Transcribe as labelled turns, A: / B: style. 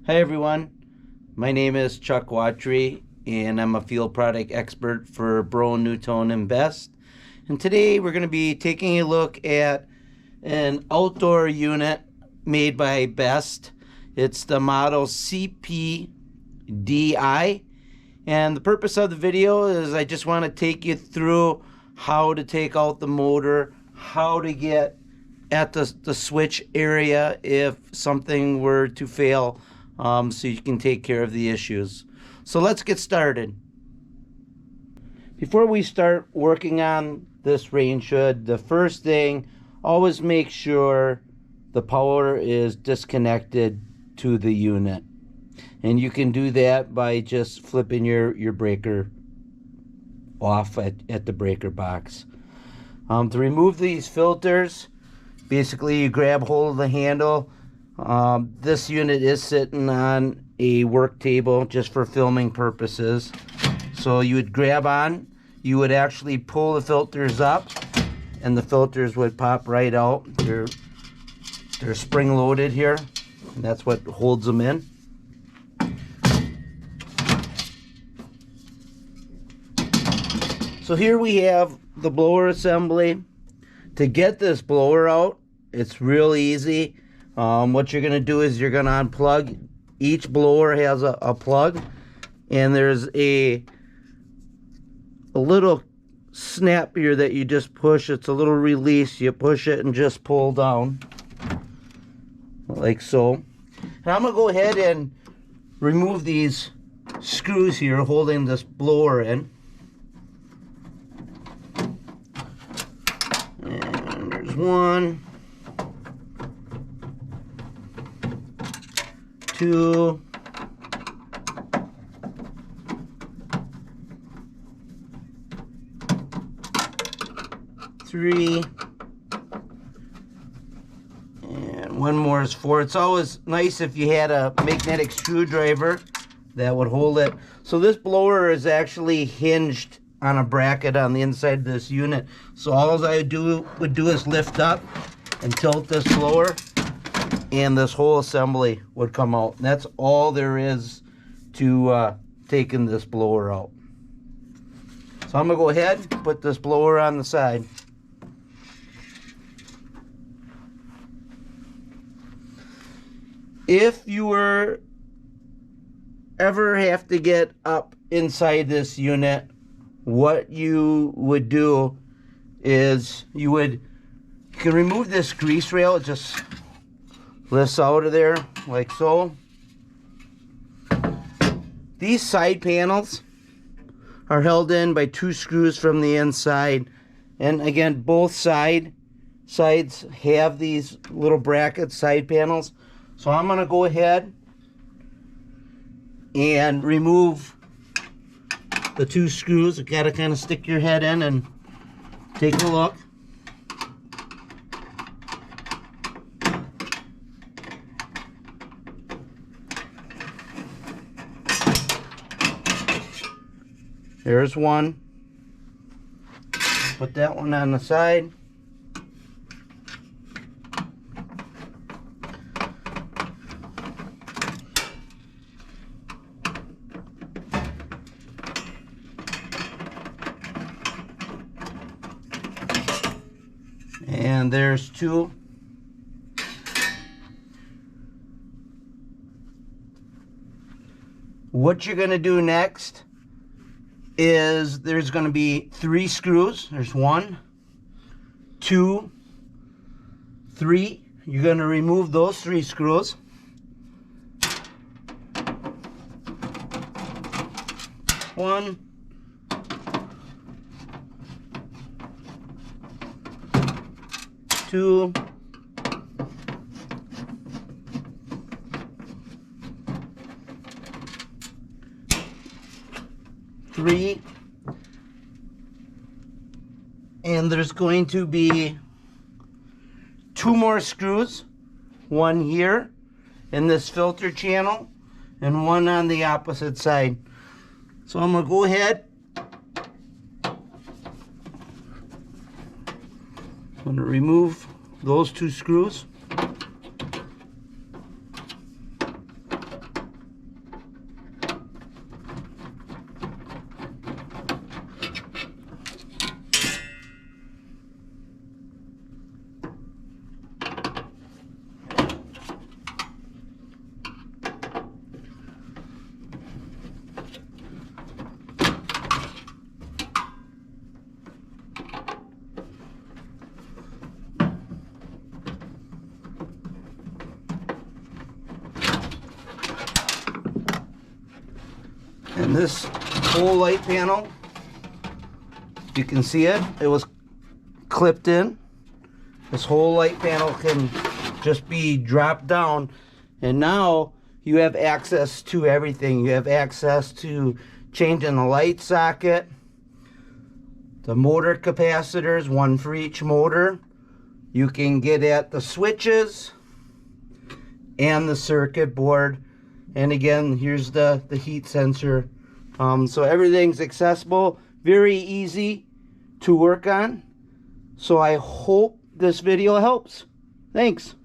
A: Hi everyone, my name is Chuck Watry and I'm a field product expert for Bro, Newtone and Best. And today we're going to be taking a look at an outdoor unit made by Best. It's the model CPDI, and the purpose of the video is I just want to take you through how to take out the motor, how to get at the switch area if something were to fail, so you can take care of the issues. So let's get started. Before we start working on this range hood, the first thing, always make sure the power is disconnected to the unit. And you can do that by just flipping your breaker off at the breaker box. To remove these filters, basically you grab hold of the handle. This unit is sitting on a work table just for filming purposes. So you would grab on, you would actually pull the filters up and the filters would pop right out. They're spring loaded here, and that's what holds them in. So here we have the blower assembly. To get this blower out, it's real easy. What you're going to do is you're going to unplug. Each blower has a plug, and there's a little snap here that you just push. It's a little release. You push it and just pull down like so. And I'm going to go ahead and remove these screws here holding this blower in. And there's 1, 2, 3, and 1 more is 4. It's always nice if you had a magnetic screwdriver that would hold it. So this blower is actually hinged on a bracket on the inside of this unit. So all I would do is lift up and tilt this blower, and this whole assembly would come out. And that's all there is to taking this blower out. So I'm going to go ahead and put this blower on the side. If you were ever have to get up inside this unit, what you would do is you can remove this grease rail. It just lifts out of there like so. These side panels are held in by 2 screws from the inside, and again both sides have these little brackets, side panels. So I'm going to go ahead and remove the 2 screws. You got to kind of stick your head in and take a look. There's one. Put that one on the side. And there's 2. What you're going to do next is there's going to be 3 screws. There's 1, 2, 3. You're going to remove those 3 screws. One, 2, 3, and there's going to be 2 more screws, 1 here in this filter channel and 1 on the opposite side. So I'm going to go ahead, I'm going to remove those 2 screws. this whole light panel, you can see it. It was clipped in. This whole light panel can just be dropped down, and now you have access to everything. You have access to changing the light socket, the motor capacitors, one for each motor. You can get at the switches and the circuit board. And again, here's the heat sensor. So everything's accessible, very easy to work on. So I hope this video helps. Thanks.